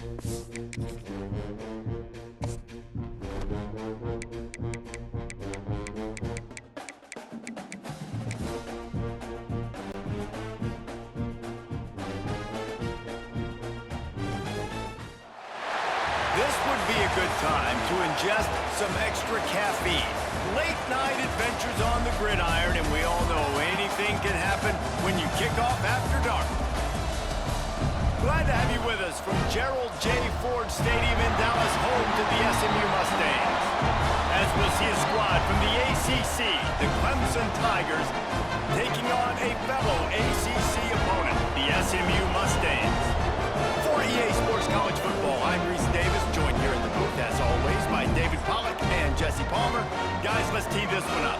This would be a good time to ingest some extra caffeine. Late night adventures on the gridiron, and we all know anything can happen when you kick off after dark. Glad to have you with us from Gerald J. Ford Stadium in Dallas, home to the SMU Mustangs. As we'll see a squad from the ACC, the Clemson Tigers, taking on a fellow ACC opponent, the SMU Mustangs. For EA Sports College Football, I'm Reese Davis, joined here in the booth, as always, by David Pollack and Jesse Palmer. Guys, let's tee this one up.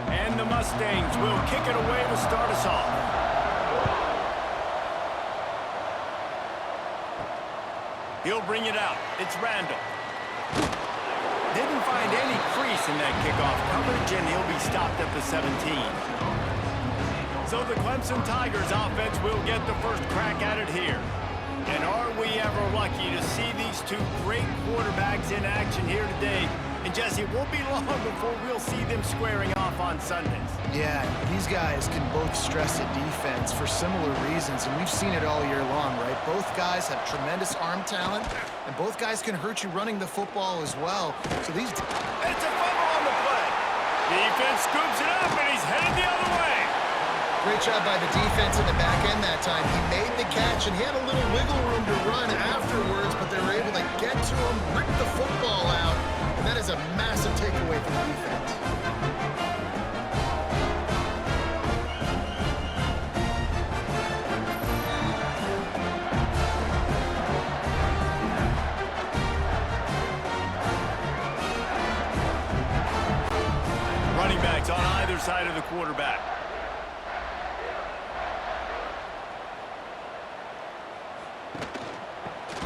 And the Mustangs will kick it away to start us off. He'll bring it out. It's Randall. Didn't find any crease in that kickoff coverage, and he'll be stopped at the 17. So the Clemson Tigers offense will get the first crack at it here. And are we ever lucky to see these two great quarterbacks in action here today? And Jesse, it won't be long before we'll see them squaring off on Sundays. Yeah, these guys can both stress a defense for similar reasons, and we've seen it all year long, right? Both guys have tremendous arm talent, and both guys can hurt you running the football as well. So these... It's a fumble on the play. Defense scoops it up, and he's headed the other way. Great job by the defense in the back end that time. He made the catch, and he had a little wiggle room to run afterwards, but they were able to get to him, rip the football out, and that is a massive takeaway from the defense. Running backs on either side of the quarterback.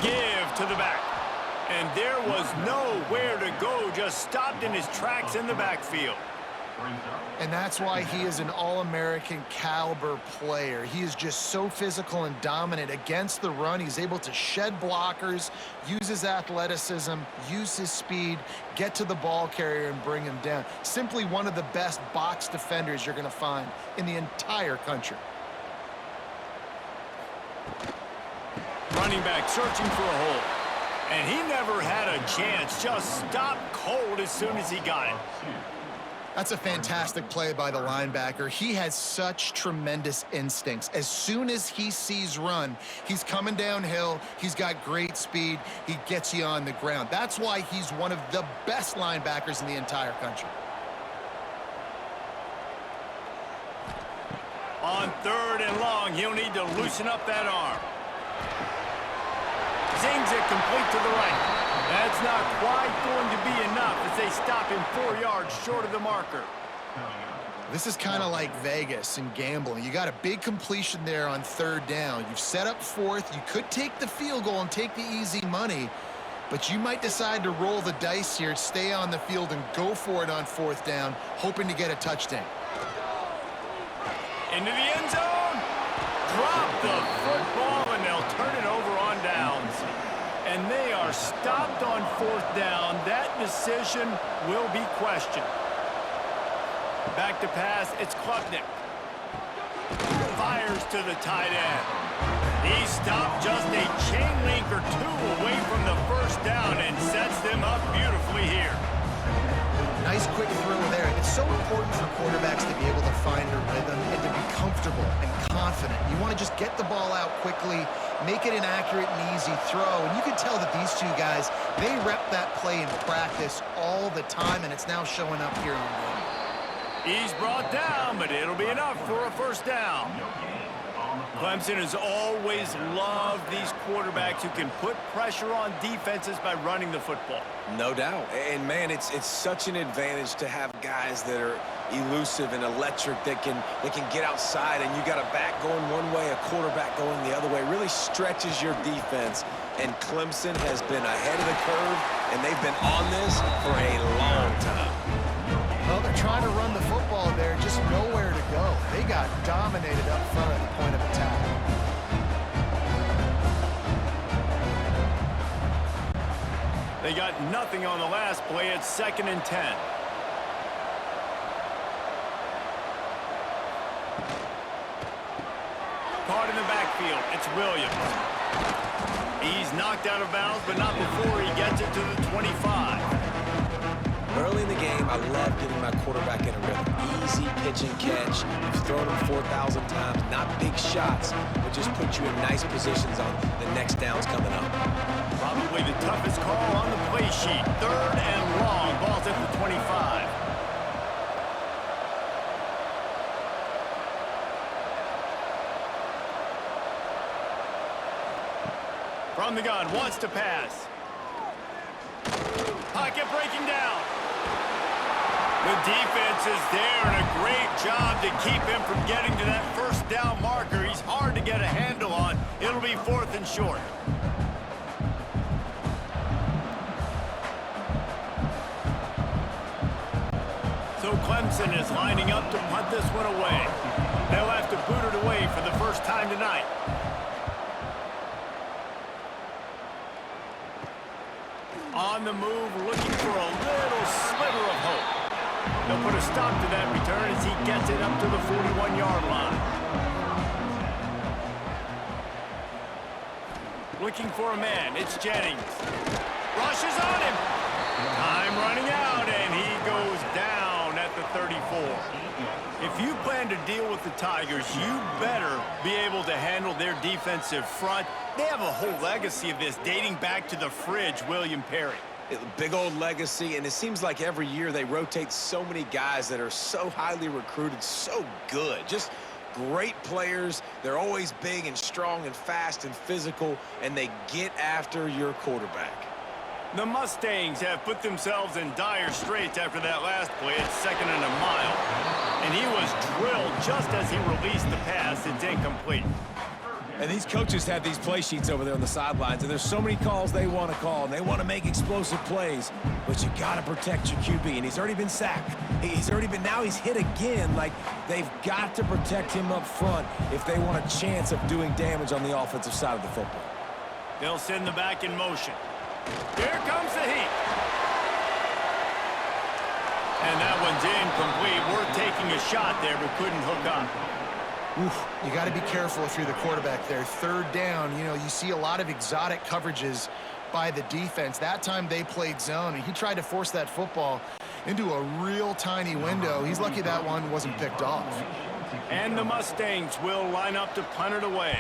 Give to the back. And there was nowhere to go, just stopped in his tracks in the backfield. And that's why he is an All-American caliber player. He is just so physical and dominant against the run. He's able to shed blockers, use his athleticism, use his speed, get to the ball carrier and bring him down. Simply one of the best box defenders you're going to find in the entire country. Running back searching for a hole. And he never had a chance, just stopped cold as soon as he got it. That's a fantastic play by the linebacker. He has such tremendous instincts. As soon as he sees run, he's coming downhill. He's got great speed. He gets you on the ground. That's why he's one of the best linebackers in the entire country. On 3rd and long, he'll need to loosen up that arm. Zings it complete to the right. That's not quite going to be enough as they stop him 4 yards short of the marker. This is kind of like Vegas and gambling. You got a big completion there on 3rd down. You've set up 4th. You could take the field goal and take the easy money, but you might decide to roll the dice here, stay on the field, and go for it on 4th down, hoping to get a touchdown. Into the end zone. Drop the football, and they'll turn it over on downs. And they are stopped on 4th down. That decision will be questioned. Back to pass, it's Klubnik. Fires to the tight end. He stopped just a chain link or two away from the 1st down and sets them up beautifully here. Nice quick throw there. It's so important for quarterbacks to be able to find a rhythm and to be comfortable and confident. You want to just get the ball out quickly, make it an accurate and easy throw. And you can tell that these two guys, they rep that play in practice all the time, and it's now showing up here on game. He's brought down, but it'll be enough for a 1st down. Clemson has always loved these quarterbacks who can put pressure on defenses by running the football. No doubt. And, man, it's such an advantage to have guys that are elusive and electric that can get outside, and you got a back going one way, a quarterback going the other way. It really stretches your defense, and Clemson has been ahead of the curve, and they've been on this for a long time. Well, they're trying to run the football there, just nowhere to go. they got dominated up front at the point of attack. They got nothing on the last play. It's 2nd and 10. Caught in the backfield. It's Williams. He's knocked out of bounds, but not before he gets it to the 25. Early in the game, I love getting my quarterback in a rhythm. Easy pitch and catch. You've thrown him 4,000 times. Not big shots, but just put you in nice positions on the next downs coming up. Probably the toughest call on the play sheet. 3rd and long. Ball's at the 25. From the gun, wants to pass. Pocket breaking down. The defense is there, and a great job to keep him from getting to that first down marker. He's hard to get a handle on. It'll be 4th and short. So Clemson is lining up to punt this one away. They'll have to boot it away for the first time tonight. On the move, looking for a little sliver of hope. They'll put a stop to that return as he gets it up to the 41-yard line. Looking for a man. It's Jennings. Rushes on him. Time running out, and he goes down at the 34. If you plan to deal with the Tigers, you better be able to handle their defensive front. They have a whole legacy of this dating back to the fridge, William Perry. Big old legacy, and it seems like every year they rotate so many guys that are so highly recruited, so good. Just great players. They're always big and strong and fast and physical, and they get after your quarterback. The Mustangs have put themselves in dire straits after that last play. It's 2nd and a mile. And he was drilled just as he released the pass. It's incomplete. And these coaches have these play sheets over there on the sidelines, and there's so many calls they want to call, and they want to make explosive plays, but you got to protect your QB, and he's already been sacked. Now he's hit again. Like, they've got to protect him up front if they want a chance of doing damage on the offensive side of the football. They'll send the back in motion. Here comes the heat. And that one's incomplete. We're taking a shot there, but couldn't hook up. Oof, you got to be careful if you're the quarterback there. 3rd down, you know, you see a lot of exotic coverages by the defense. That time they played zone, and he tried to force that football into a real tiny window. He's lucky that one wasn't picked off. And the Mustangs will line up to punt it away.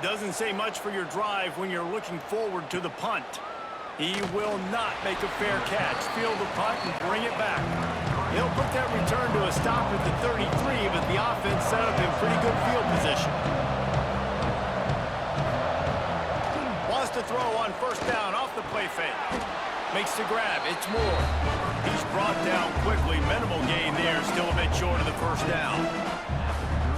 Doesn't say much for your drive when you're looking forward to the punt. He will not make a fair catch. Field the punt and bring it back. He'll put that return to a stop at the 33, but the offense set up in pretty good field position. Wants to throw on 1st down off the play fake. Makes the grab. It's Moore. He's brought down quickly. Minimal gain there. Still a bit short of the 1st down.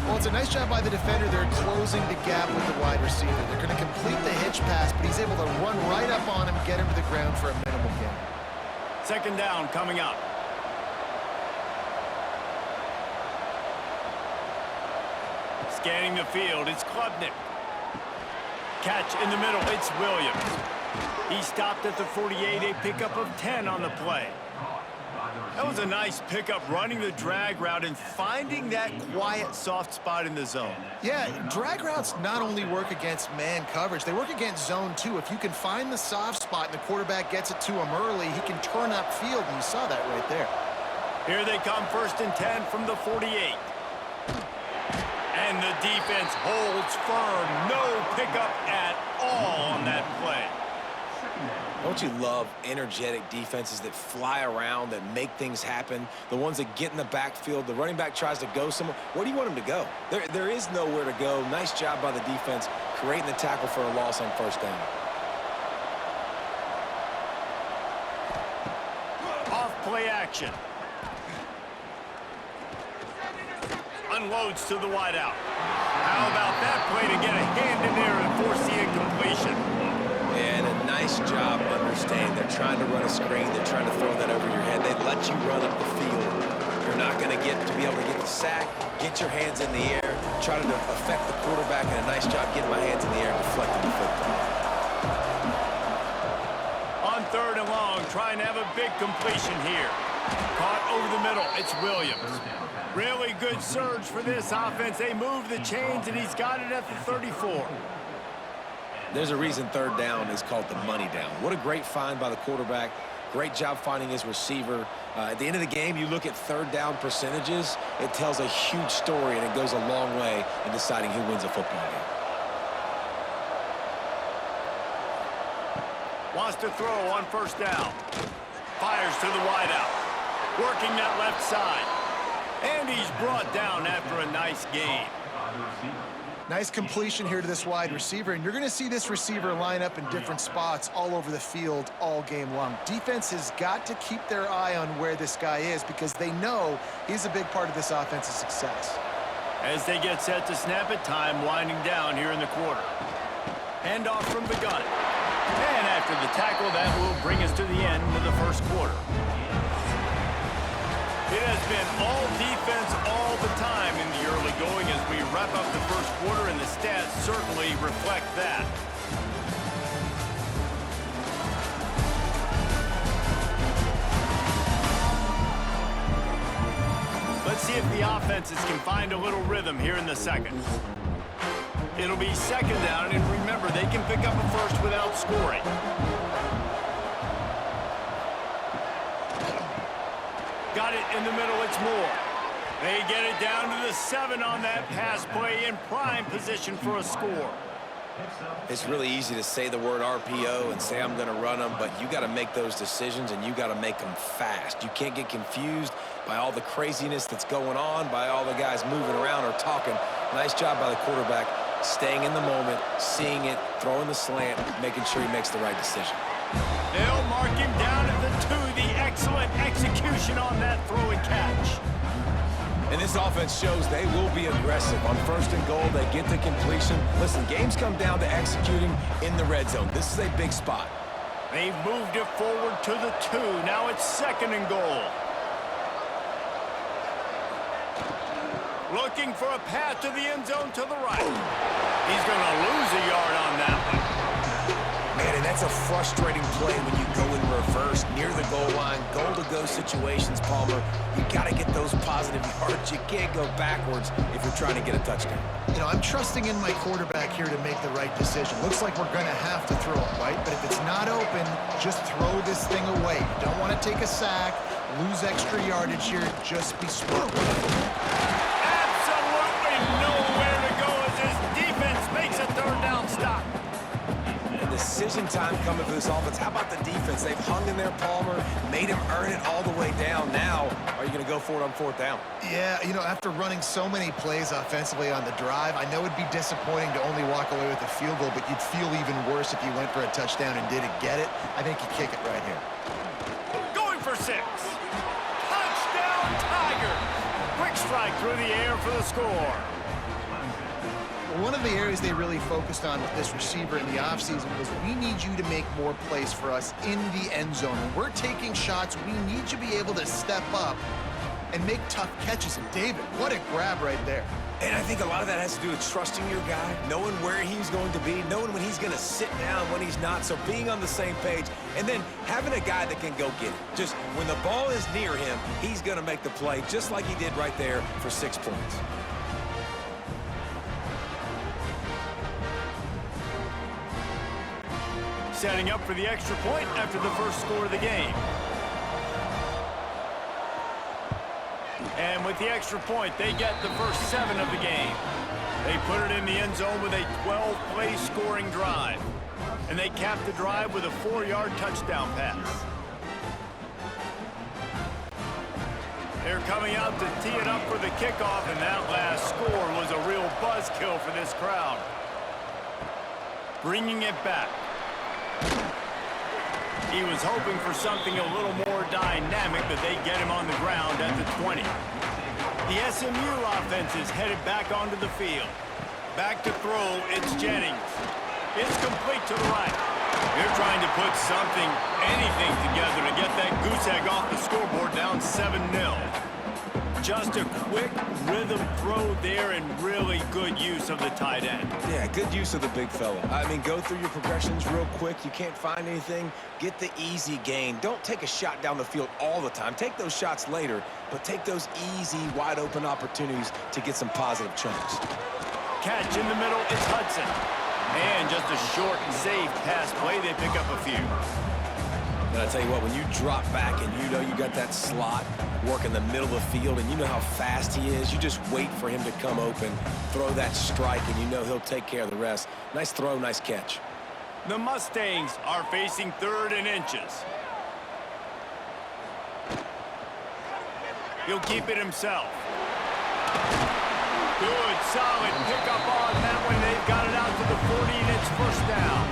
Well, it's a nice job by the defender. They're closing the gap with the wide receiver. They're going to complete the hitch pass, but he's able to run right up on him, get him to the ground for a minimal gain. 2nd down coming up. Scanning the field, it's Klubnik. Catch in the middle, it's Williams. He stopped at the 48, a pickup of 10 on the play. That was a nice pickup, running the drag route and finding that quiet, soft spot in the zone. Yeah, drag routes not only work against man coverage, they work against zone too. If you can find the soft spot and the quarterback gets it to him early, he can turn upfield, and you saw that right there. Here they come, 1st and 10 from the 48. And the defense holds firm. No pickup at all on that play. Don't you love energetic defenses that fly around, that make things happen? The ones that get in the backfield, the running back tries to go somewhere. Where do you want him to go? There is nowhere to go. Nice job by the defense creating the tackle for a loss on 1st down. Off play action. Unloads to the wideout. How about that play to get a hand in there and force the incompletion? And a nice job understanding they're trying to run a screen. They're trying to throw that over your head. They let you run up the field. You're not going going to get to be able to get the sack, get your hands in the air, try to affect the quarterback, and a nice job getting my hands in the air and deflecting the football. On 3rd and long, trying to have a big completion here. Caught over the middle. It's Williams. Really good surge for this offense. They move the chains, and he's got it at the 34. There's a reason 3rd down is called the money down. What a great find by the quarterback. Great job finding his receiver. At the end of the game, you look at 3rd down percentages. It tells a huge story, and it goes a long way in deciding who wins a football game. Wants to throw on 1st down. Fires to the wideout. Working that left side. And he's brought down after a nice gain. Nice completion here to this wide receiver, and you're going to see this receiver line up in different spots all over the field all game long. Defense has got to keep their eye on where this guy is because they know he's a big part of this offense's success. As they get set to snap it, time winding down here in the quarter. Handoff from the gun. And after the tackle, that will bring us to the end of the 1st quarter. It has been all defense all the time in the early going as we wrap up the 1st quarter, and the stats certainly reflect that. Let's see if the offenses can find a little rhythm here in the 2nd. It'll be 2nd down, and remember, they can pick up a 1st without scoring. Got it in the middle, it's Moore. They get it down to the 7 on that pass play in prime position for a score. It's really easy to say the word RPO and say I'm going to run them, but you got to make those decisions, and you got to make them fast. You can't get confused by all the craziness that's going on, by all the guys moving around or talking. Nice job by the quarterback, staying in the moment, seeing it, throwing the slant, making sure he makes the right decision. They'll mark him down at the 2. The excellent execution on that throw and catch. And this offense shows they will be aggressive. On 1st and goal, they get the completion. Listen, games come down to executing in the red zone. This is a big spot. They've moved it forward to the 2. Now it's 2nd and goal. Looking for a path to the end zone to the right. He's going to lose a yard on that one. Man, and that's a frustrating play when you go in reverse near the goal line, goal-to-go situations, Palmer. You got to get those positive yards. You can't go backwards if you're trying to get a touchdown. You know, I'm trusting in my quarterback here to make the right decision. Looks like we're going to have to throw it, right? But if it's not open, just throw this thing away. You don't want to take a sack, lose extra yardage here. Just be smart. Absolutely nowhere to go as his defense makes a 3rd down stop. Decision time coming for this offense. How about the defense? They've hung in there, Palmer, made him earn it all the way down. Now, are you going to go for it on 4th down? Yeah, you know, after running so many plays offensively on the drive, I know it'd be disappointing to only walk away with a field goal, but you'd feel even worse if you went for a touchdown and didn't get it. I think you kick it right here. Going for 6. Touchdown, Tigers. Quick strike through the air for the score. One of the areas they really focused on with this receiver in the offseason was we need you to make more plays for us in the end zone. When we're taking shots, we need you to be able to step up and make tough catches. And David, what a grab right there. And I think a lot of that has to do with trusting your guy, knowing where he's going to be, knowing when he's going to sit down, when he's not, so being on the same page, and then having a guy that can go get it. Just when the ball is near him, he's going to make the play, just like he did right there for 6 points. Setting up for the extra point after the 1st score of the game. And with the extra point, they get the first 7 of the game. They put it in the end zone with a 12-play scoring drive. And they cap the drive with a 4-yard touchdown pass. They're coming out to tee it up for the kickoff, and that last score was a real buzzkill for this crowd. Bringing it back. He was hoping for something a little more dynamic, but they get him on the ground at the 20. The SMU offense is headed back onto the field. Back to throw, it's Jennings. It's complete to the right. They're trying to put something, anything together to get that goose egg off the scoreboard down 7-0. Just a quick rhythm throw there and really good use of the tight end. Yeah, good use of the big fella. I mean, go through your progressions real quick. You can't find anything. Get the easy gain. Don't take a shot down the field all the time. Take those shots later, but take those easy, wide-open opportunities to get some positive chunks. Catch in the middle, it's Hudson. And just a short and safe pass play, they pick up a few. And I tell you what, when you drop back and you know you got that slot work in the middle of the field and you know how fast he is, you just wait for him to come open, throw that strike, and you know he'll take care of the rest. Nice throw, nice catch. The Mustangs are facing 3rd and inches. He'll keep it himself. Good, solid pickup on that one. They've got it out to the 40, and it's 1st down.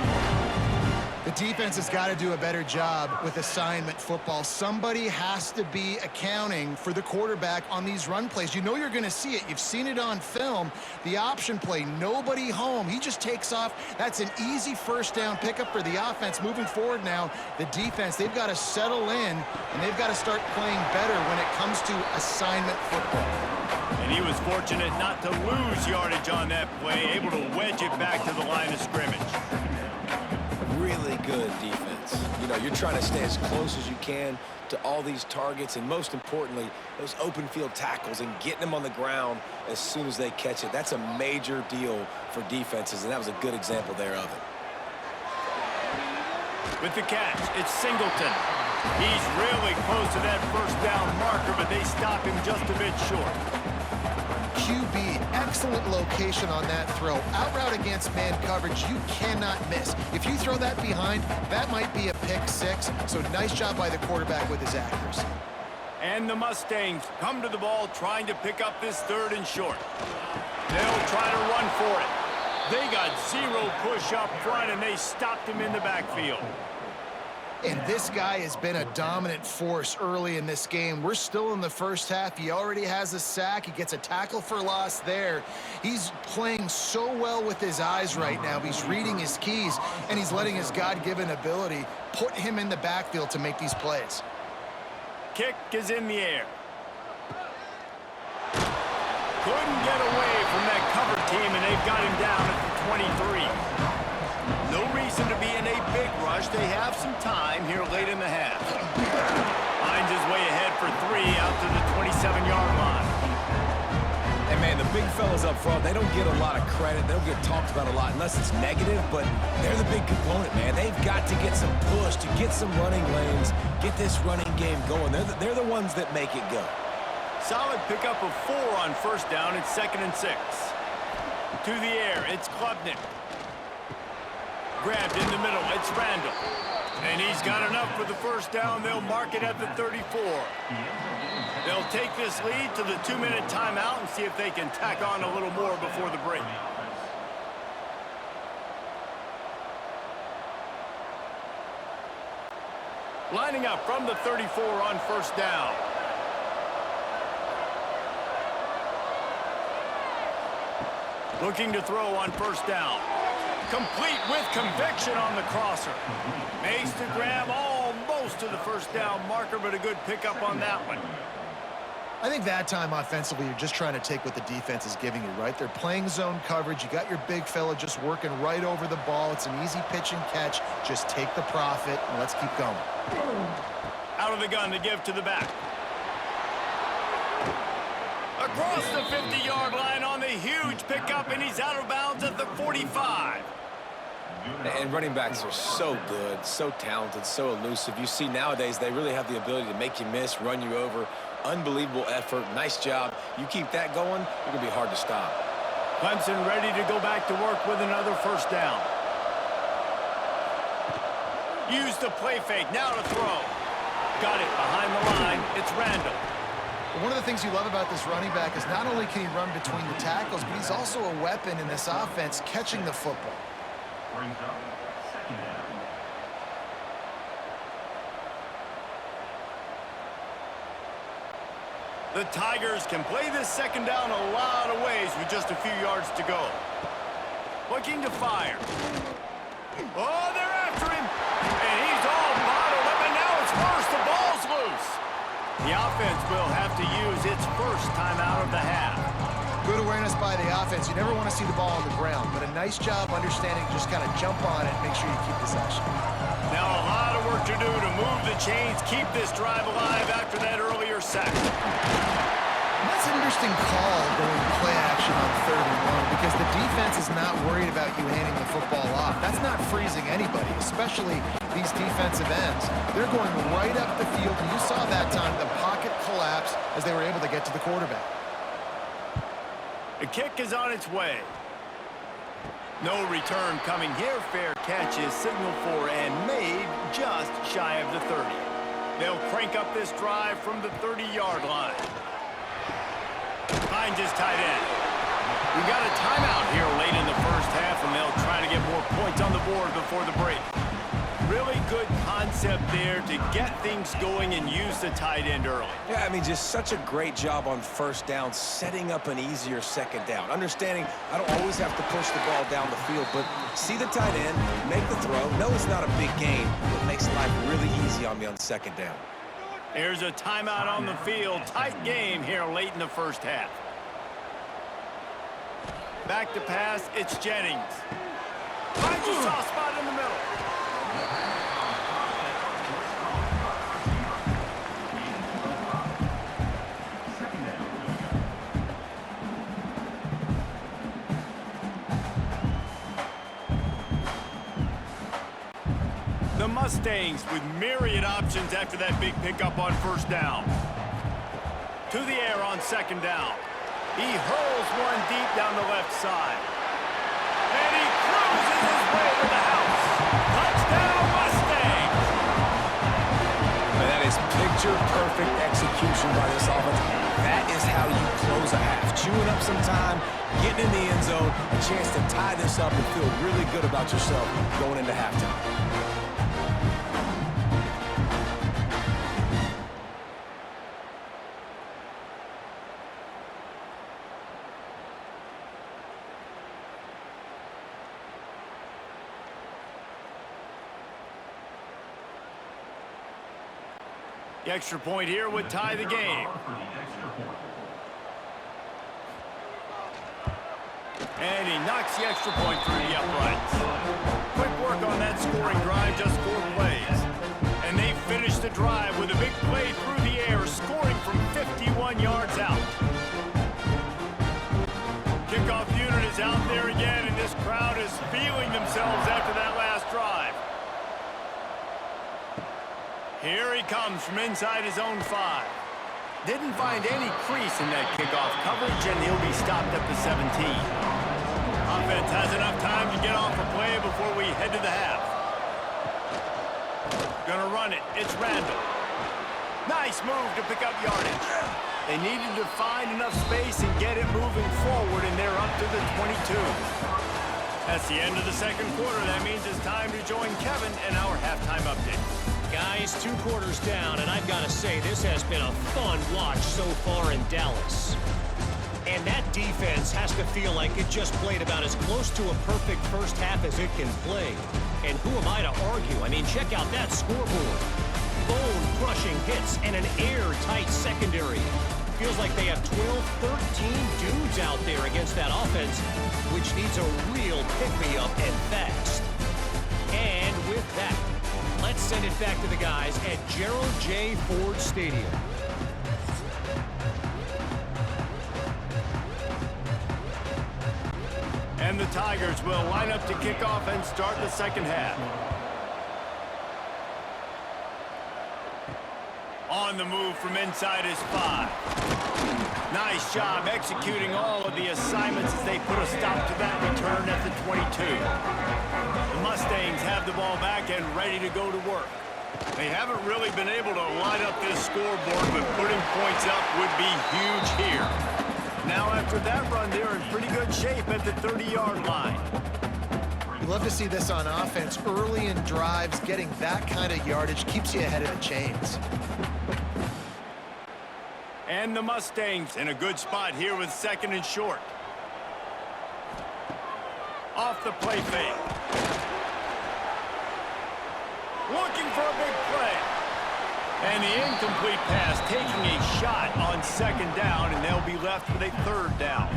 The defense has got to do a better job with assignment football. Somebody has to be accounting for the quarterback on these run plays. You know you're going to see it. You've seen it on film. The option play, nobody home. He just takes off. That's an easy 1st down pickup for the offense. Moving forward now, the defense, they've got to settle in, and they've got to start playing better when it comes to assignment football. And he was fortunate not to lose yardage on that play, able to wedge it back to the line of scrimmage. Really good defense. You know, you're trying to stay as close as you can to all these targets, and most importantly, those open field tackles and getting them on the ground as soon as they catch it. That's a major deal for defenses, and that was a good example there of it. With the catch, it's Singleton. He's really close to that 1st down marker, but they stop him just a bit short. QB, excellent location on that throw. Out route against man coverage, you cannot miss. If you throw that behind, that might be a pick 6. So nice job by the quarterback with his accuracy. And the Mustangs come to the ball trying to pick up this 3rd and short. They'll try to run for it. They got 0 push up front, and they stopped him in the backfield. And this guy has been a dominant force early in this game. We're still in the 1st half. He already has a sack. He gets a tackle for loss there. He's playing so well with his eyes right now. He's reading his keys, and he's letting his God-given ability put him in the backfield to make these plays. Kick is in the air. Couldn't get away from that cover team, and they've got him down at the 23. No reason to be in a big rush. They have some time here late in the half. Finds his way ahead for 3 out to the 27-yard line. And, man, the big fellas up front, they don't get a lot of credit. They don't get talked about a lot unless it's negative, but they're the big component, man. They've got to get some push, to get some running lanes, get this running game going. They're the ones that make it go. Solid pickup of 4 on 1st down. It's 2nd and 6. To the air, it's Klubnik. Grabbed in the middle, it's Randall. And he's got enough for the 1st down. They'll mark it at the 34. They'll take this lead to the 2-minute timeout and see if they can tack on a little more before the break. Lining up from the 34 on 1st down. Looking to throw on 1st down. Complete with conviction on the crosser. Makes the grab almost to the 1st down marker, but a good pickup on that one. I think that time offensively, you're just trying to take what the defense is giving you, right? They're playing zone coverage. You got your big fella just working right over the ball. It's an easy pitch and catch. Just take the profit, and let's keep going. Out of the gun to give to the back. Across the 50-yard line on the huge pickup, and he's out of bounds at the 45. And running backs are so good, so talented, so elusive. You see nowadays they really have the ability to make you miss, run you over. Unbelievable effort. Nice job. You keep that going, you're going to be hard to stop. Clemson ready to go back to work with another 1st down. Use the play fake. Now to throw. Got it behind the line. It's Randall. One of the things you love about this running back is not only can he run between the tackles, but he's also a weapon in this offense catching the football. The Tigers can play this 2nd down a lot of ways with just a few yards to go. Looking to fire. Oh, they're after him. And he's all bottled up, and now it's worse. The ball's loose. The offense will have to use its first timeout of the half. Good awareness by the offense. You never want to see the ball on the ground, but a nice job understanding just kind of jump on it and make sure you keep possession. Now a lot of work to do to move the chains, keep this drive alive after that earlier sack. That's an interesting call going play action on 3rd and 1 because the defense is not worried about you handing the football off. That's not freezing anybody, especially these defensive ends. They're going right up the field, and you saw that time the pocket collapse as they were able to get to the quarterback. The kick is on its way. No return coming here. Fair catch is signaled for and made just shy of the 30. They'll crank up this drive from the 30-yard line. Finds his tight end. We got a timeout here late in the first half, and they'll try to get more points on the board before the break. Really good concept there to get things going and use the tight end early. Yeah, I mean, just such a great job on first down, setting up an easier second down. Understanding I don't always have to push the ball down the field, but see the tight end, make the throw. No, it's not a big gain, but makes life really easy on me on second down. There's a timeout on the field. Tight game here late in the first half. Back to pass, it's Jennings. Finds a soft spot in the middle. The Mustangs with myriad options after that big pickup on first down. To the air on second down. He hurls one deep down the left side. And he cruises his way to the house. Touchdown, Mustangs! And that is picture-perfect execution by this offense. That is how you close a half. Chewing up some time, getting in the end zone, a chance to tie this up and feel really good about yourself going into halftime. The extra point here would tie the game. And he knocks the extra point through the uprights. Quick work on that scoring drive, just 4 plays. And they finish the drive with a big play through the air, scoring from 51 yards out. Kickoff unit is out there again, and this crowd is feeling themselves after that last drive. Here he comes from inside his own 5. Didn't find any crease in that kickoff coverage, and he'll be stopped at the 17. Offense has enough time to get off a play before we head to the half. Gonna run it. It's Randall. Nice move to pick up yardage. They needed to find enough space and get it moving forward, and they're up to the 22. That's the end of the second quarter. That means it's time to join Kevin in our halftime update. Guys, 2 quarters down, and I've got to say, this has been a fun watch so far in Dallas. And that defense has to feel like it just played about as close to a perfect first half as it can play. And who am I to argue? I mean, check out that scoreboard. Bone-crushing hits and an airtight secondary. Feels like they have 12, 13 dudes out there against that offense, which needs a real pick-me-up and fast. And with that, let's send it back to the guys at Gerald J. Ford Stadium. And the Tigers will line up to kick off and start the second half. On the move from inside his 5. Nice job executing all of the assignments as they put a stop to that return at the 22. The Mustangs have the ball back and ready to go to work. They haven't really been able to line up this scoreboard, but putting points up would be huge here. Now after that run, they're in pretty good shape at the 30-yard line. You love to see this on offense. Early in drives, getting that kind of yardage keeps you ahead of the chains. And the Mustangs in a good spot here with 2nd and short. Off the play fake. Looking for a big play. And the incomplete pass taking a shot on second down, and they'll be left with a third down.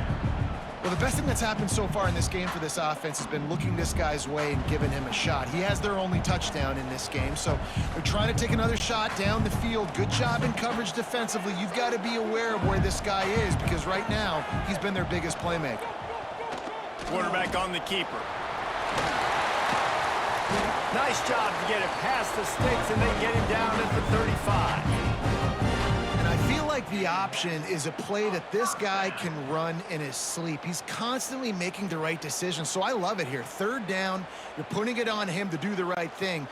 Well, the best thing that's happened so far in this game for this offense has been looking this guy's way and giving him a shot. He has their only touchdown in this game, so they're trying to take another shot down the field. Good job in coverage defensively. You've got to be aware of where this guy is because right now he's been their biggest playmaker. Quarterback on the keeper. Nice job to get it past the sticks and then get him down at the 35. And I feel like the option is a play that this guy can run in his sleep. He's constantly making the right decision, so I love it here. Third down, you're putting it on him to do the right thing.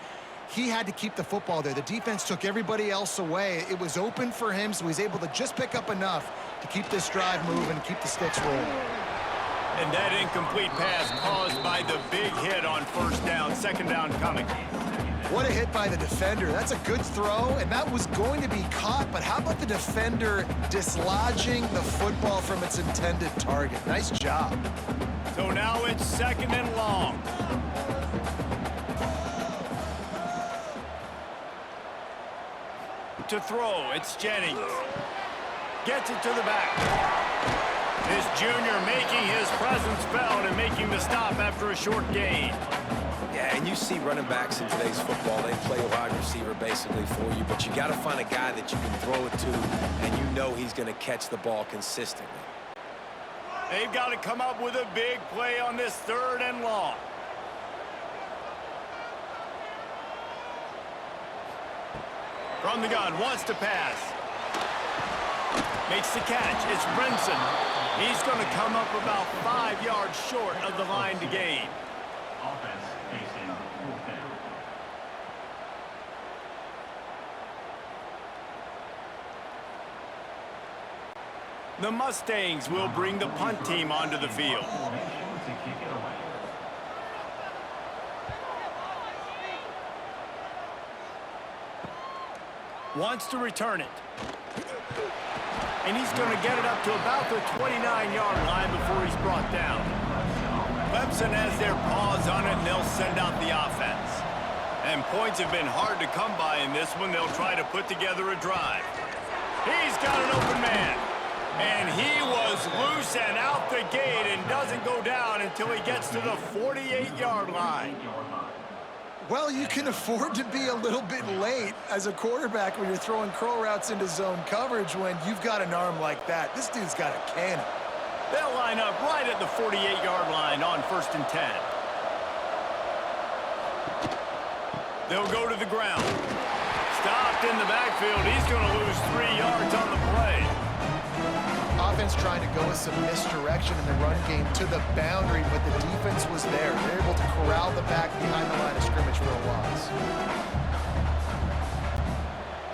He had to keep the football there. The defense took everybody else away. It was open for him, so he's able to just pick up enough to keep this drive moving, keep the sticks rolling. And that incomplete pass caused by the big hit on first down, second down coming. What a hit by the defender. That's a good throw, and that was going to be caught, but how about the defender dislodging the football from its intended target? Nice job. So now it's second and long. To throw, it's Jennings. Gets it to the back. This junior making his presence felt and making the stop after a short gain. Yeah, and you see running backs in today's football, they play a wide receiver basically for you, but you got to find a guy that you can throw it to, and you know he's going to catch the ball consistently. They've got to come up with a big play on this third and long. From the gun, wants to pass. Makes the catch. It's Brinson. He's going to come up about 5 yards short of the line to gain. Offense facing fourth down. The Mustangs will bring the punt team onto the field. Wants to return it. And he's going to get it up to about the 29-yard line before he's brought down. Clemson has their paws on it, and they'll send out the offense. And points have been hard to come by in this one. They'll try to put together a drive. He's got an open man. And he was loose and out the gate and doesn't go down until he gets to the 48-yard line. Well, you can afford to be a little bit late as a quarterback when you're throwing curl routes into zone coverage when you've got an arm like that. This dude's got a cannon. They'll line up right at the 48-yard line on 1st and 10. They'll go to the ground. Stopped in the backfield. He's going to lose 3 yards on the play. Offense trying to go with some misdirection in the run game to the boundary, but the defense was there. They're able to corral the back behind the line of scrimmage for a loss.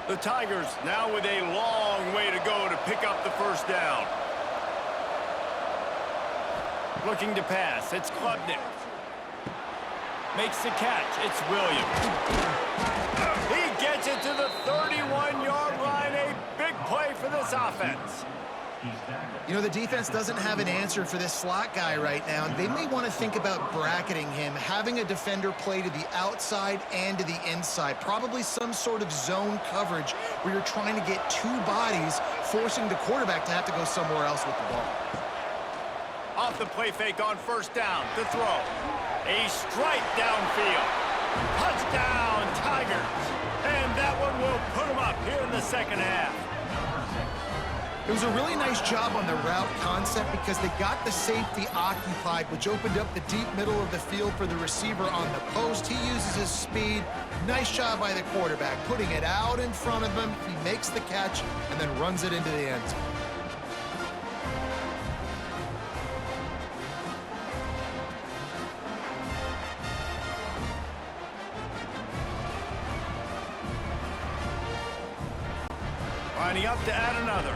The Tigers now with a long way to go to pick up the first down. Looking to pass. It's Klubnik. Makes the catch. It's Williams. He gets it to the 31-yard line. A big play for this offense. You know, the defense doesn't have an answer for this slot guy right now. They may want to think about bracketing him, having a defender play to the outside and to the inside. Probably some sort of zone coverage where you're trying to get two bodies, forcing the quarterback to have to go somewhere else with the ball. Off the play fake on first down. To throw. A strike downfield. Touchdown, Tigers. And that one will put them up here in the second half. It was a really nice job on the route concept because they got the safety occupied, which opened up the deep middle of the field for the receiver on the post. He uses his speed. Nice job by the quarterback, putting it out in front of him. He makes the catch and then runs it into the end zone. Lining up to add another.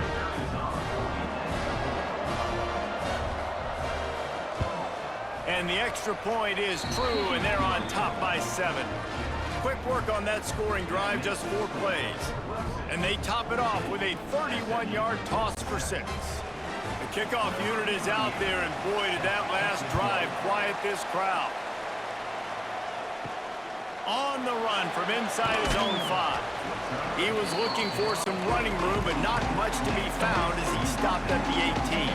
And the extra point is true, and they're on top by 7. Quick work on that scoring drive, just 4 plays. And they top it off with a 31-yard toss for 6. The kickoff unit is out there, and boy, did that last drive quiet this crowd. On the run from inside his own 5. He was looking for some running room, but not much to be found as he stopped at the 18.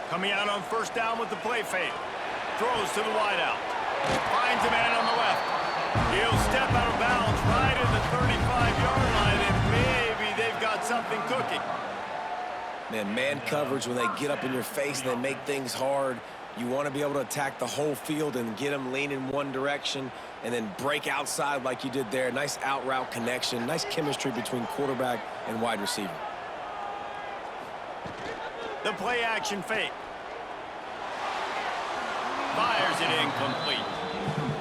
Coming out on first down with the play fake. Throws to the wideout. Finds a man on the left. He'll step out of bounds right at the 35-yard line, and maybe they've got something cooking. Man coverage, when they get up in your face and they make things hard, you want to be able to attack the whole field and get them leaning one direction and then break outside like you did there. Nice out route connection, nice chemistry between quarterback and wide receiver. The play action fake. Fires it incomplete.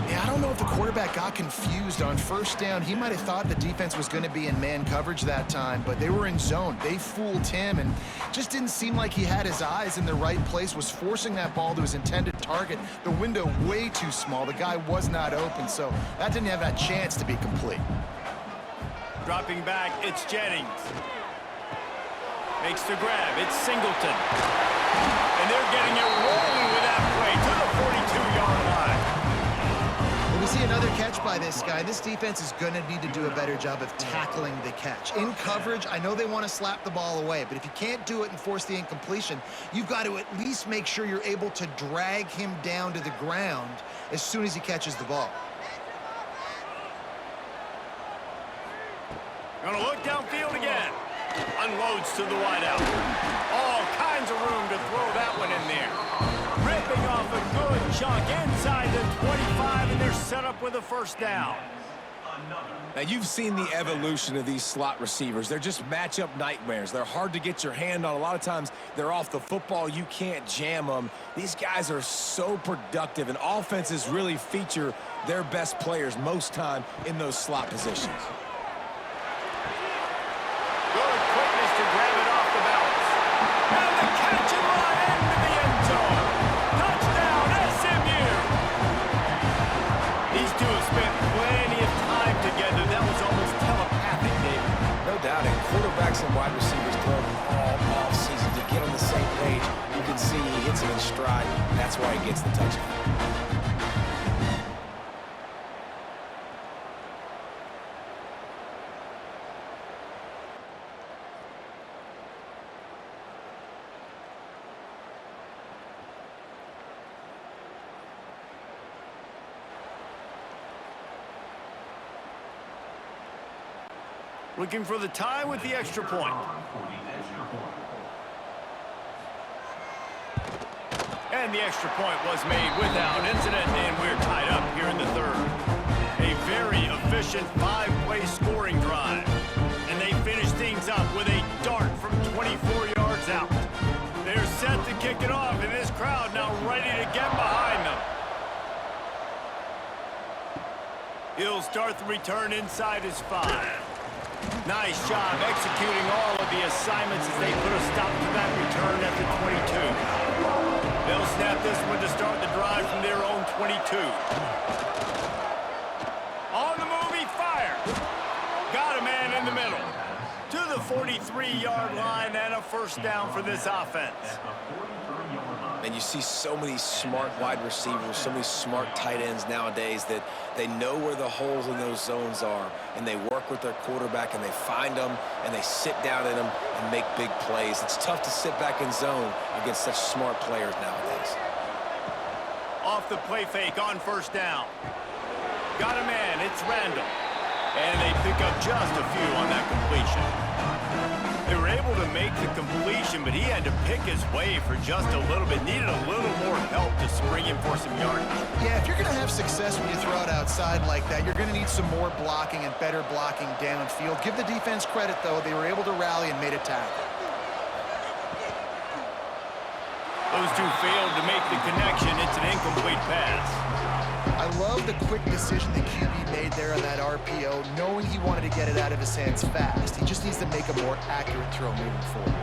Yeah, I don't know if the quarterback got confused on first down. He might have thought the defense was going to be in man coverage that time, but they were in zone. They fooled him and just didn't seem like he had his eyes in the right place, was forcing that ball to his intended target. The window way too small. The guy was not open, so that didn't have that chance to be complete. Dropping back, it's Jennings. Makes the grab, it's Singleton. And they're getting it rolling with that play to the 42-yard line. We see another catch by this guy. This defense is going to need to do a better job of tackling the catch. In coverage, I know they want to slap the ball away, but if you can't do it and force the incompletion, you've got to at least make sure you're able to drag him down to the ground as soon as he catches the ball. Gonna look downfield again. Unloads to the wideout. All kinds of room to throw that one in there. Ripping off a good chunk inside the 25, and they're set up with a first down. Now, you've seen the evolution of these slot receivers. They're just matchup nightmares. They're hard to get your hand on. A lot of times, they're off the football. You can't jam them. These guys are so productive, and offenses really feature their best players most time in those slot positions. Good quickness to grab it off the bounce. And the catch and run into the end zone. Touchdown, SMU. These two have spent plenty of time together. That was almost telepathic, David. No doubt, and quarterbacks and wide receivers throw all off season to get on the same page. You can see he hits it in stride. That's why he gets the touchdown. Looking for the tie with the extra point. And the extra point was made without incident, and we're tied up here in the third. A very efficient 5-play scoring drive. And they finish things up with a dart from 24 yards out. They're set to kick it off, and this crowd now ready to get behind them. He'll start the return inside his 5. Nice job executing all of the assignments as they put a stop to that return at the 22. They'll snap this one to start the drive from their own 22. On the move, he fired. Got a man in the middle. To the 43-yard line and a first down for this offense. And you see so many smart wide receivers, so many smart tight ends nowadays that they know where the holes in those zones are, and they work with their quarterback, and they find them, and they sit down in them and make big plays. It's tough to sit back in zone against such smart players nowadays. Off the play fake on first down. Got a man, it's Randall. And they pick up just a few on that completion. They were able to make the completion, but he had to pick his way for just a little bit. Needed a little more help to spring him for some yardage. Yeah, if you're going to have success when you throw it outside like that, you're going to need some more blocking and better blocking downfield. Give the defense credit, though. They were able to rally and made a tackle. Those two failed to make the connection. It's an incomplete pass. I love the quick decision the QB made there on that RPO, knowing he wanted to get it out of his hands fast. He just needs to make a more accurate throw moving forward.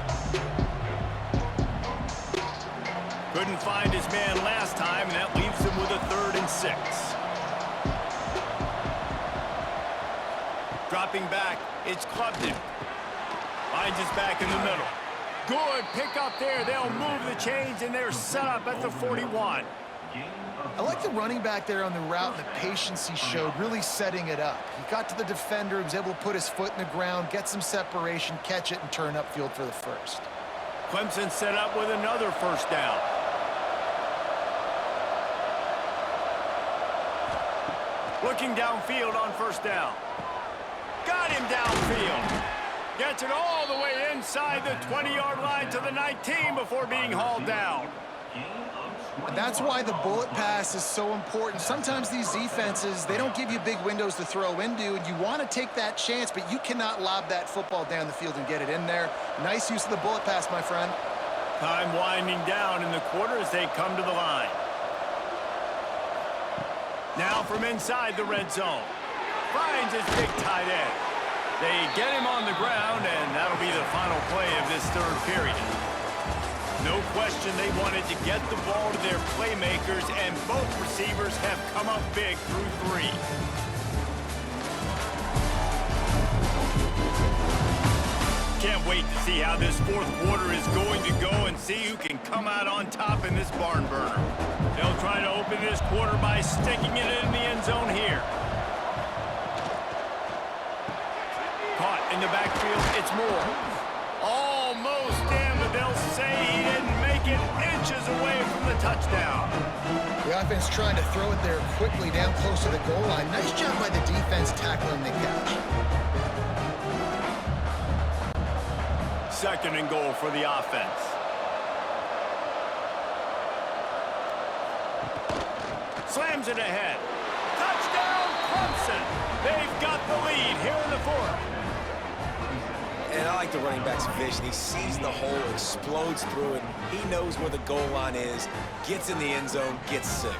Couldn't find his man last time, and that leaves him with a 3rd and 6. Dropping back, it's Clemson. Finds his back in the middle. Good pick up there. They'll move the chains, and they're set up at the 41. I like the running back there on the route and the patience he showed, really setting it up. He got to the defender, he was able to put his foot in the ground, get some separation, catch it, and turn upfield for the first. Clemson set up with another first down. Looking downfield on first down. Got him downfield. Gets it all the way inside the 20-yard line to the 19 before being hauled down. And that's why the bullet pass is so important. Sometimes these defenses, they don't give you big windows to throw into, and you want to take that chance, but you cannot lob that football down the field and get it in there. Nice use of the bullet pass, my friend. Time winding down in the quarter as they come to the line. Now from inside the red zone. Finds his big tight end. They get him on the ground, and that'll be the final play of this third period. No question they wanted to get the ball to their playmakers, and both receivers have come up big through three. Can't wait to see how this fourth quarter is going to go and see who can come out on top in this barn burner. They'll try to open this quarter by sticking it in the end zone here. Caught in the backfield, it's Moore. Almost in, but they'll say he didn't make it inches away from the touchdown. The offense trying to throw it there quickly down close to the goal line. Nice job by the defense tackling the catch. Second and goal for the offense. Slams it ahead. Touchdown, Clemson. They've got the lead here in the fourth. And I like the running back's vision. He sees the hole, explodes through it. He knows where the goal line is, gets in the end zone, gets 6.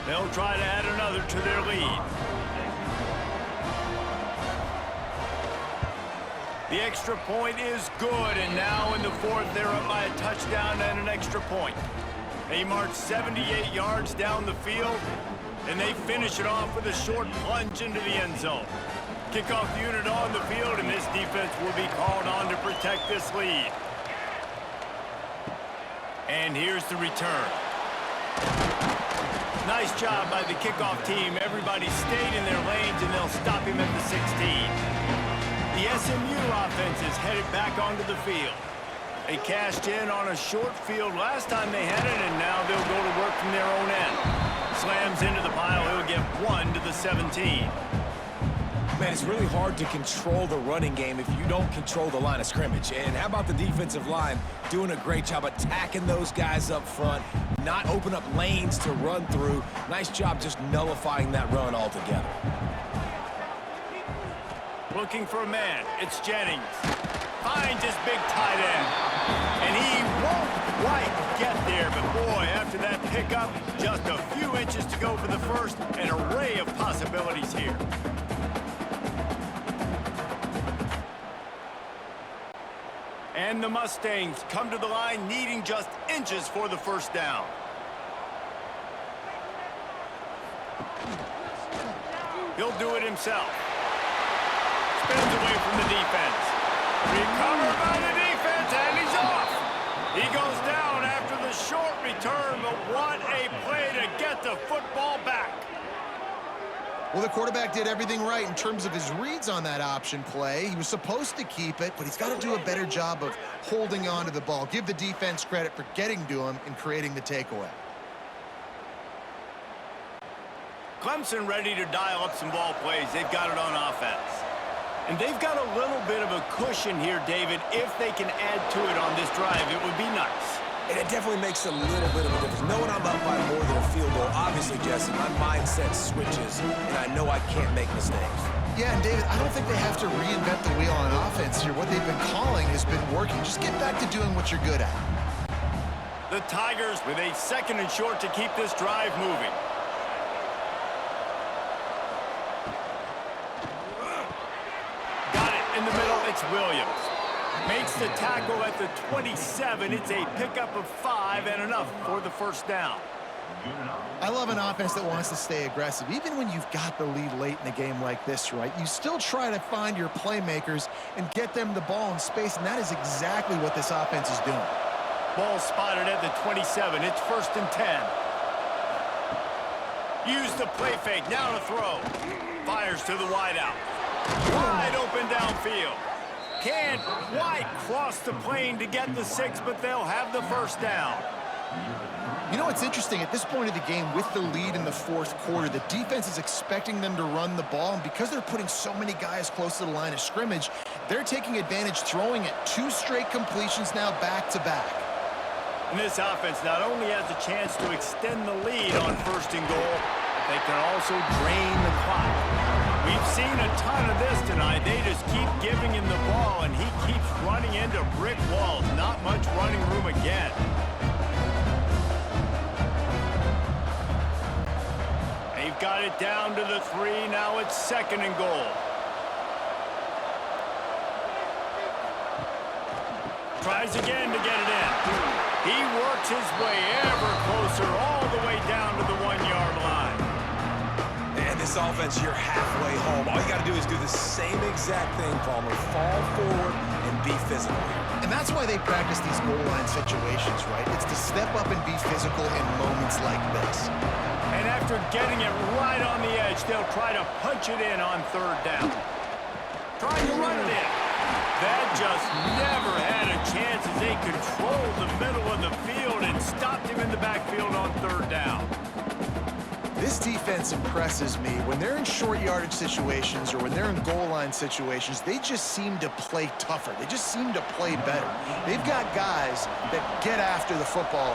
They'll try to add another to their lead. The extra point is good, and now in the fourth, they're up by a touchdown and an extra point. They march 78 yards down the field, and they finish it off with a short plunge into the end zone. Kickoff unit on the field, and this defense will be called on to protect this lead. And here's the return. Nice job by the kickoff team. Everybody stayed in their lanes, and they'll stop him at the 16. The SMU offense is headed back onto the field. They cashed in on a short field last time they had it, and now they'll go to work from their own end. Slams into the pile. He'll get 1 to the 17. Man, it's really hard to control the running game if you don't control the line of scrimmage. And how about the defensive line doing a great job attacking those guys up front, not open up lanes to run through. Nice job just nullifying that run altogether. Looking for a man. It's Jennings. Finds his big tight end. And he won't quite get there. But boy, after that pickup, just a few inches to go for the first. An array of possibilities here. And the Mustangs come to the line needing just inches for the first down. He'll do it himself. Spins away from the defense. Recovered by the defense, and he's off. He goes down after the short return, but what a play to get the football back. Well, the quarterback did everything right in terms of his reads on that option play. He was supposed to keep it, but he's got to do a better job of holding on to the ball. Give the defense credit for getting to him and creating the takeaway. Clemson ready to dial up some ball plays. They've got it on offense. And they've got a little bit of a cushion here, David. If they can add to it on this drive, it would be nice. And it definitely makes a little bit of a difference. Knowing I'm up by more than a field goal, obviously, Jesse, my mindset switches, and I know I can't make mistakes. Yeah, and David, I don't think they have to reinvent the wheel on offense here. What they've been calling has been working. Just get back to doing what you're good at. The Tigers with a second and short to keep this drive moving. Got it in the middle. It's Williams. Makes the tackle at the 27. It's a pickup of 5 and enough for the first down. I love an offense that wants to stay aggressive. Even when you've got the lead late in a game like this, right, you still try to find your playmakers and get them the ball in space, and that is exactly what this offense is doing. Ball spotted at the 27. It's 1st and 10. Use the play fake. Now to throw. Fires to the wideout. Wide open downfield. Can't quite cross the plane to get the 6, but they'll have the first down. You know, it's interesting. At this point of the game, with the lead in the 4th quarter, the defense is expecting them to run the ball, and because they're putting so many guys close to the line of scrimmage, they're taking advantage, throwing it 2 straight completions now back-to-back. And this offense not only has a chance to extend the lead on 1st and goal, but they can also drain the clock. We've seen a ton of this tonight. They just keep giving him the ball, and he keeps running into brick walls. Not much running room again. They've got it down to the 3. Now it's 2nd and goal. Tries again to get it in. He works his way ever closer all the way down to the 1-yard line. And this offense, you're halfway home. All you got to do is do the same exact thing, Palmer. Fall forward and be physical. And that's why they practice these goal line situations, right? It's to step up and be physical in moments like this. And after getting it right on the edge, they'll try to punch it in on 3rd down. Trying to run it in. That just never had a chance as they controlled the middle of the field and stopped him in the backfield on 3rd down. This defense impresses me. When they're in short yardage situations or when they're in goal line situations, they just seem to play tougher. They just seem to play better. They've got guys that get after the football,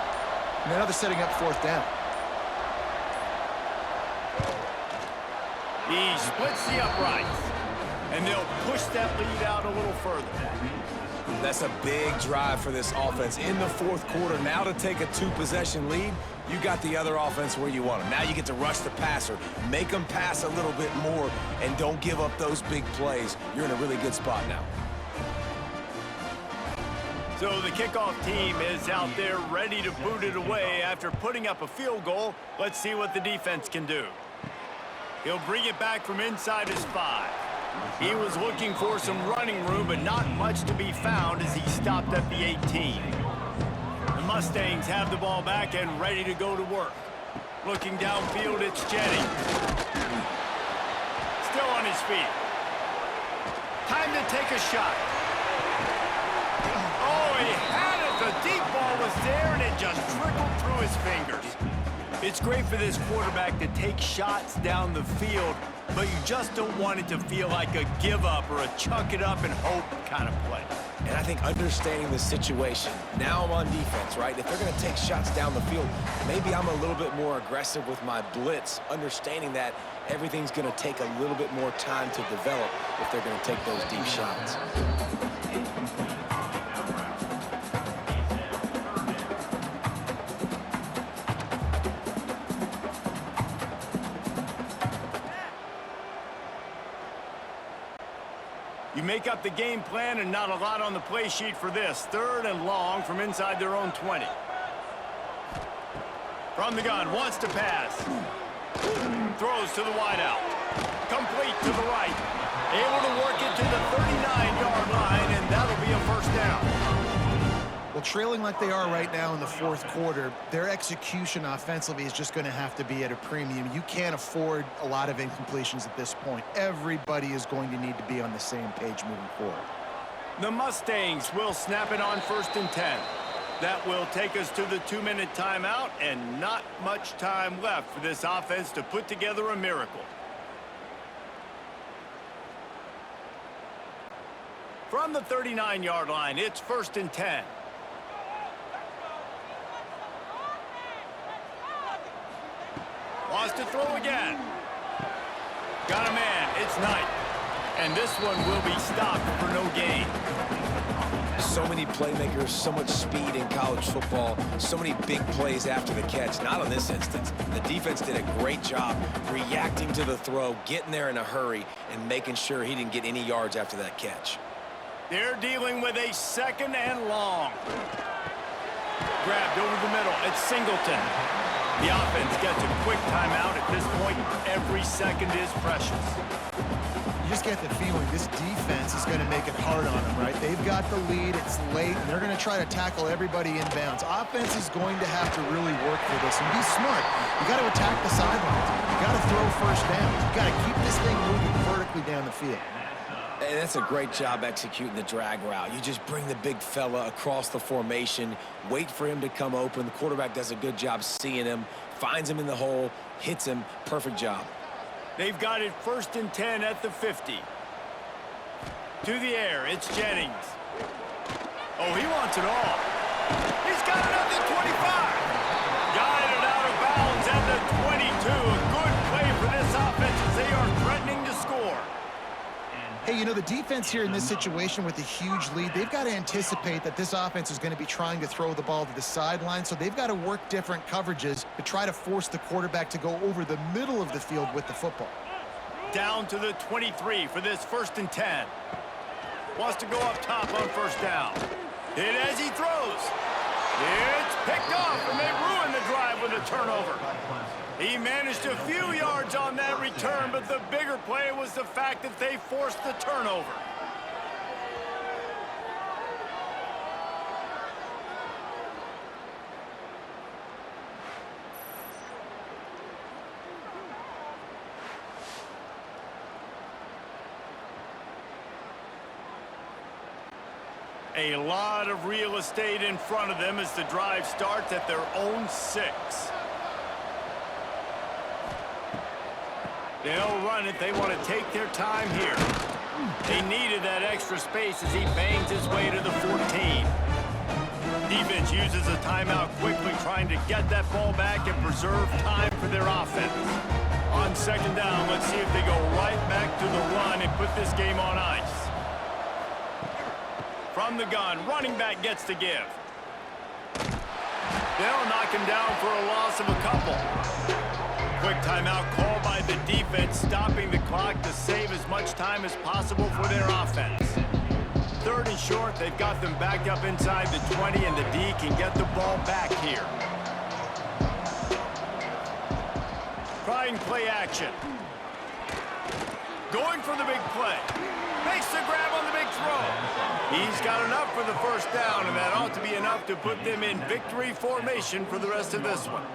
and now they're setting up 4th down. He splits the uprights, and they'll push that lead out a little further. That's a big drive for this offense in the 4th quarter. Now to take a 2-possession lead, you got the other offense where you want them. Now you get to rush the passer, make them pass a little bit more, and don't give up those big plays. You're in a really good spot now. So the kickoff team is out there ready to boot it away after putting up a field goal. Let's see what the defense can do. He'll bring it back from inside his 5. He was looking for some running room, but not much to be found as he stopped at the 18. The Mustangs have the ball back and ready to go to work. Looking downfield, it's Jennings. Still on his feet. Time to take a shot. Oh, he had it. The deep ball was there, and it just trickled through his fingers. It's great for this quarterback to take shots down the field, but you just don't want it to feel like a give-up or a chuck it up and hope kind of play. And I think understanding the situation, now I'm on defense, right? If they're going to take shots down the field, maybe I'm a little bit more aggressive with my blitz, understanding that everything's going to take a little bit more time to develop if they're going to take those deep shots. You make up the game plan and not a lot on the play sheet for this. 3rd and long from inside their own 20. From the gun, wants to pass. Throws to the wideout. Complete to the right. Able to work it to the 39-yard line, and that'll be a 1st down. Well, trailing like they are right now in the 4th quarter, their execution offensively is just going to have to be at a premium. You can't afford a lot of incompletions at this point. Everybody is going to need to be on the same page moving forward. The Mustangs will snap it on 1st and 10. That will take us to the 2-minute timeout, and not much time left for this offense to put together a miracle. From the 39-yard line, it's 1st and 10. Wants to throw again. Got a man. It's Knight. And this one will be stopped for no gain. So many playmakers, so much speed in college football, so many big plays after the catch. Not in this instance. The defense did a great job reacting to the throw, getting there in a hurry, and making sure he didn't get any yards after that catch. They're dealing with a second and long. Grabbed over the middle. It's Singleton. The offense gets a quick timeout at this point. Every second is precious. You just get the feeling this defense is going to make it hard on them, right? They've got the lead. It's late, and they're going to try to tackle everybody inbounds. Offense is going to have to really work for this and be smart. You got to attack the sidelines. You got to throw first down. You got to keep this thing moving vertically down the field. And that's a great job executing the drag route. You just bring the big fella across the formation, wait for him to come open. The quarterback does a good job seeing him, finds him in the hole, hits him. Perfect job. They've got it 1st and 10 at the 50. To the air, it's Jennings. Oh, he wants it all. He's got it at the 25. Got it out of bounds at the 22. A good play for this offense as they are threatening to score. Hey, you know, the defense here in this situation with a huge lead, they've got to anticipate that this offense is going to be trying to throw the ball to the sideline, so they've got to work different coverages to try to force the quarterback to go over the middle of the field with the football. Down to the 23 for this 1st and 10. Wants to go up top on 1st down. Hit as he throws. It's picked off, and they ruin the drive with a turnover. He managed a few yards on that return, but the bigger play was the fact that they forced the turnover. A lot of real estate in front of them as the drive starts at their own 6. They'll run it. They want to take their time here. They needed that extra space as he bangs his way to the 14. Defense uses a timeout quickly, trying to get that ball back and preserve time for their offense. On 2nd down, let's see if they go right back to the run and put this game on ice. From the gun, running back gets to give. They'll knock him down for a loss of a couple. Quick timeout called by the defense, stopping the clock to save as much time as possible for their offense. 3rd and short, they've got them backed up inside the 20, and the D can get the ball back here. Trying play action. Going for the big play. Makes the grab on the big throw. He's got enough for the 1st down, and that ought to be enough to put them in victory formation for the rest of this one.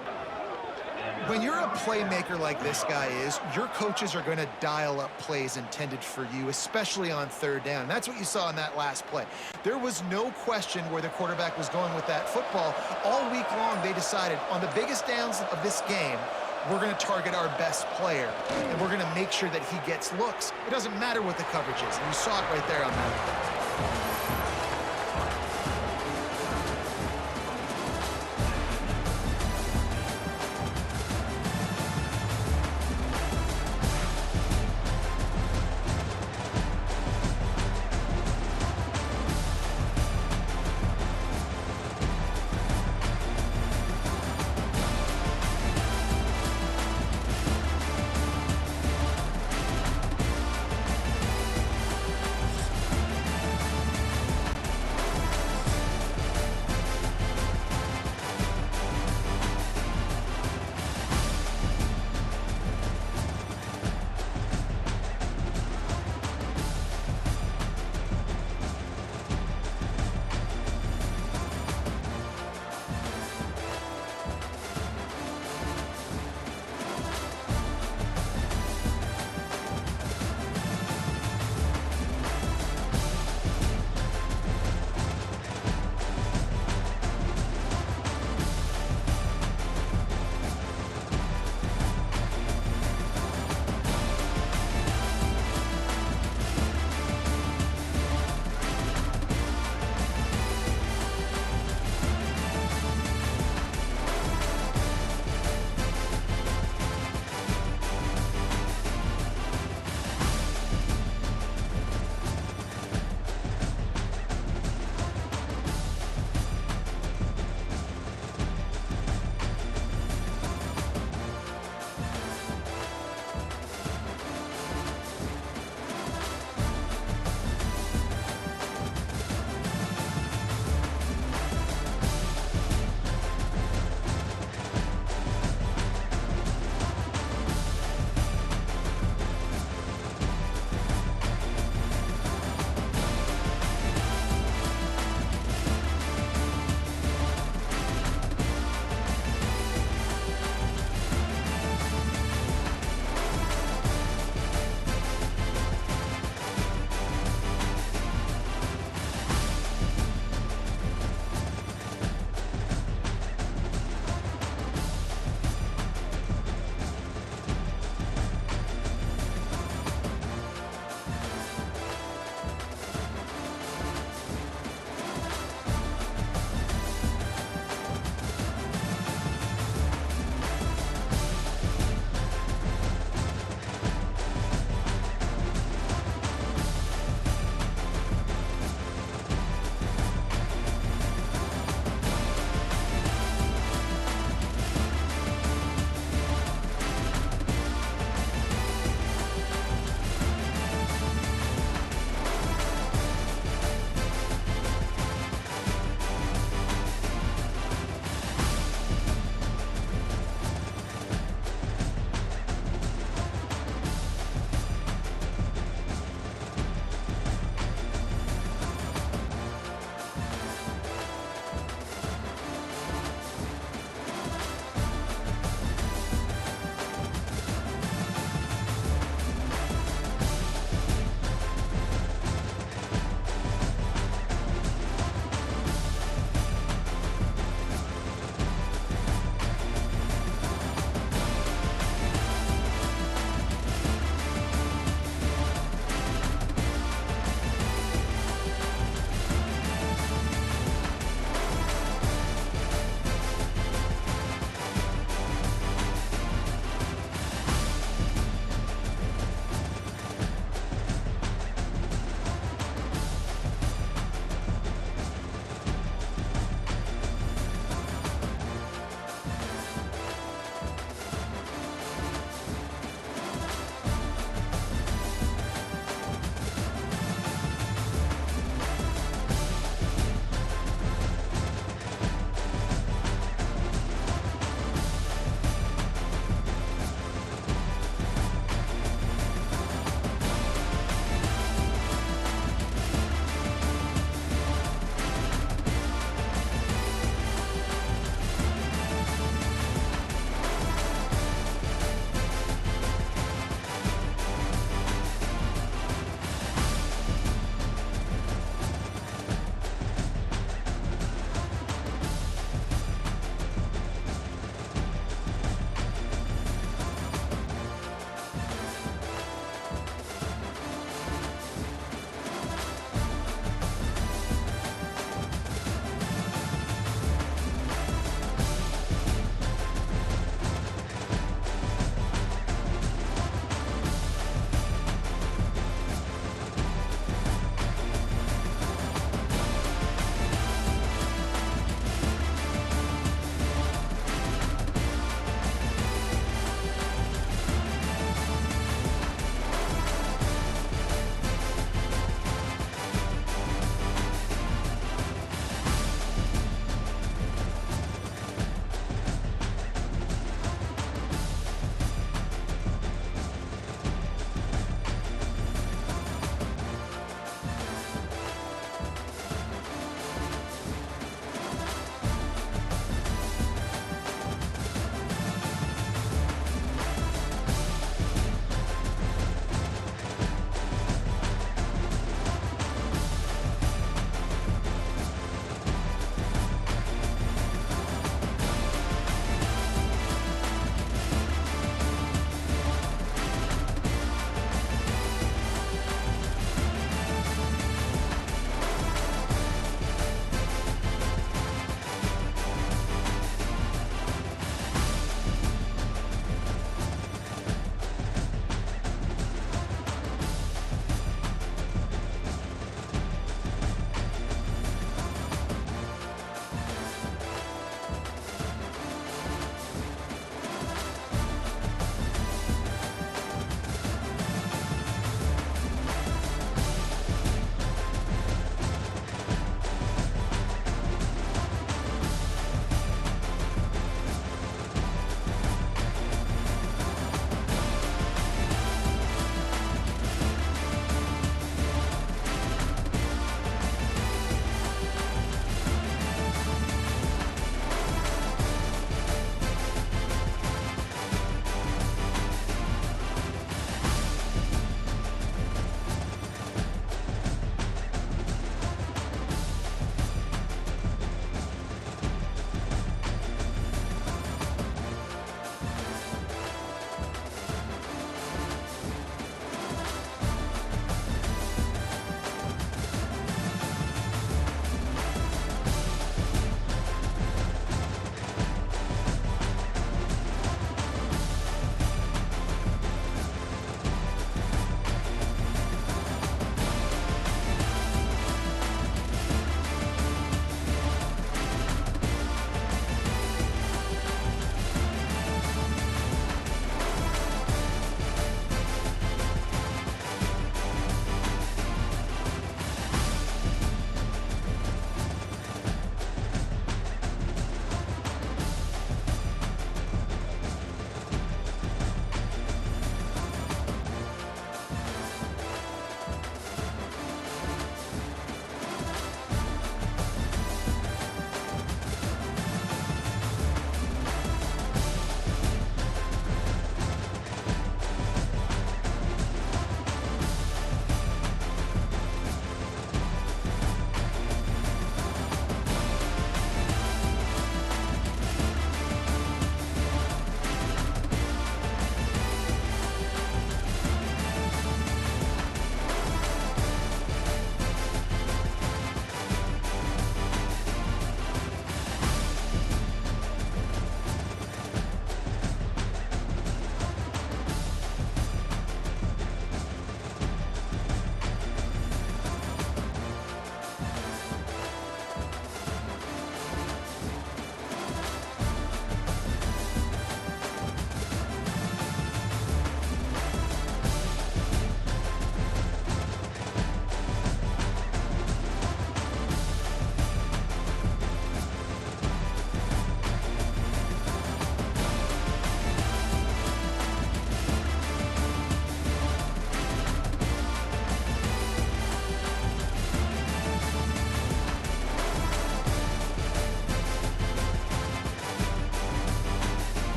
When you're a playmaker like this guy is, your coaches are going to dial up plays intended for you, especially on 3rd down. And that's what you saw in that last play. There was no question where the quarterback was going with that football. All week long, they decided on the biggest downs of this game, we're going to target our best player, and we're going to make sure that he gets looks. It doesn't matter what the coverage is, and you saw it right there on that.